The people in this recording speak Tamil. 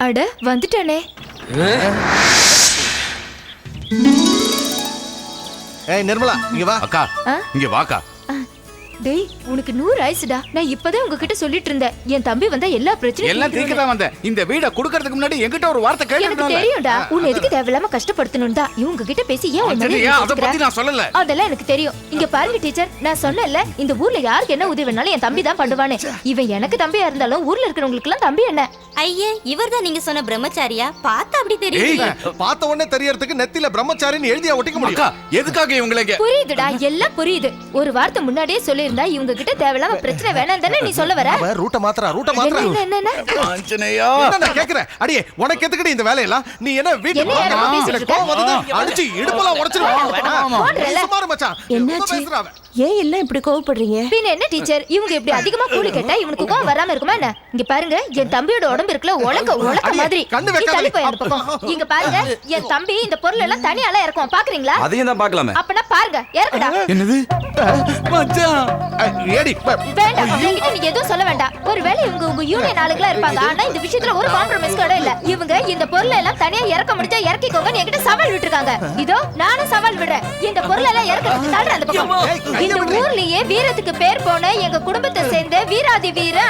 அட வந்துட்டானே. ஏய் நிர்மலா இங்க வா. அக்கா ஆ? இங்க வாக்கா. டேய் உனக்கு 100 ஆயிடுச்சுடா. நான் இப்பதான் உங்ககிட்ட சொல்லிட்டு இருந்தேன். என் தம்பி வந்தா எல்லா பிரச்சனையும் எல்லாம் தீர்க்க தான் வந்தேன். இந்த வீட குடுக்கறதுக்கு முன்னாடி என்கிட்ட ஒரு வார்த்தை எனக்கு கேளுங்க. தெரியும்டா. உன்னை எதுக்கு தேவையில்லாம கஷ்டப்படுத்தணும் தான் இவங்க கிட்ட பேசி ஏன் உன் மேல அத பத்தி நான் சொல்லல. அதெல்லாம் எனக்கு தெரியும். இங்க பாருங்க டீச்சர், நான் சொன்னேன்ல இந்த ஊர்ல யாருக்கு என்ன உதவி வேணாலும் என் தம்பி தான் பண்ணுவானே. இவன் எனக்கு தம்பியா இருந்தாலும் ஊர்ல இருக்கிறவங்களுக்கு எல்லாம் தம்பி என்ன? ஐயே, இவர்தான் நீங்க சொன்ன பிரம்மச்சாரியா? பார்த்தா அப்படி தெரியுது. பார்த்த உடனே தெரியறதுக்கு நெத்தில பிரம்மச்சாரின்னு எழுதியா ஒட்டிக்க முடியும். அக்கா எதுக்காக இவங்களுக்கு? புரியுதுடா, எல்லாம் புரியுது. ஒரு வார்த்தை முன்னாடியே சொல்லியிருந்தா இவங்க கிட்ட தேவையில்லாம பிரச்சனை வேணாம் தானே நீ சொல்ல வர? அவ ரூட்ட மாத்துறா. என்ன ஆஞ்சநேயா. என்ன கேக்குறேன்? அடியே உனக்கு எதுக்குடி இந்த வேலையெல்லாம்? நீ என்ன வீட்டுக்கு என்ன யாரோ பேசிட்டு இருக்க? அடிச்சு இடுப்பெல்லாம் உடைச்சிருவாங்க. போடுறல. சுமாரு மச்சான். என்னாச்சு? பேசுறா அவ. ஏன் எல்லாம் இப்படி கோவப்படுறீங்க? பின்ன என்ன டீச்சர், இவங்க இப்படி அதிகமா கூலி கேட்டா இவனுக்கு கோவம் வராம இருக்குமா என்ன? இங்க பாருங்க, என் தம்பியோட உடம்பு இருக்குல உலக்க அடியே, மாதிரி. கண்ணு நீ வைக்காத. தள்ளி போய் அந்த பக்கம். இங்க பாருங்க, என் தம்பி இந்த பொருள் எல்லாம் தனியால இறக்குவான். பாக்குறீங்களா? அதையும் தான் பார்க்கலாமே. அப்பனா பாருங்க, இறக்குடா. என்னது? மச்சான். ஏடி வேண்டாம், என்கிட்ட நீ எதுவும் சொல்ல வேண்டாம். ஒருவேளை இவங்க உங்க யூனியன் ஆளுங்களா இருப்பாங்க. ஆனா இந்த விஷயத்துல ஒரு காம்ப்ரமைஸ் கூட இல்ல. இவங்க இந்த பொருள் எல்லாம் தனியா இறக்க முடிஞ்சா இறக்கிக்கோங்க என்கிட்ட சவால் விட்டுருக்காங்க. இதோ நானும் சவால் விடுறேன். இந்த பொருள் எல்லாம் இறக்கிறதுக்கு தள்ளுற அந்த பக்கம். இந்த ஊர்லயே வீரத்துக்கு பேர் போன எங்க குடும்பத்தை சேர்ந்த வீராதி வீர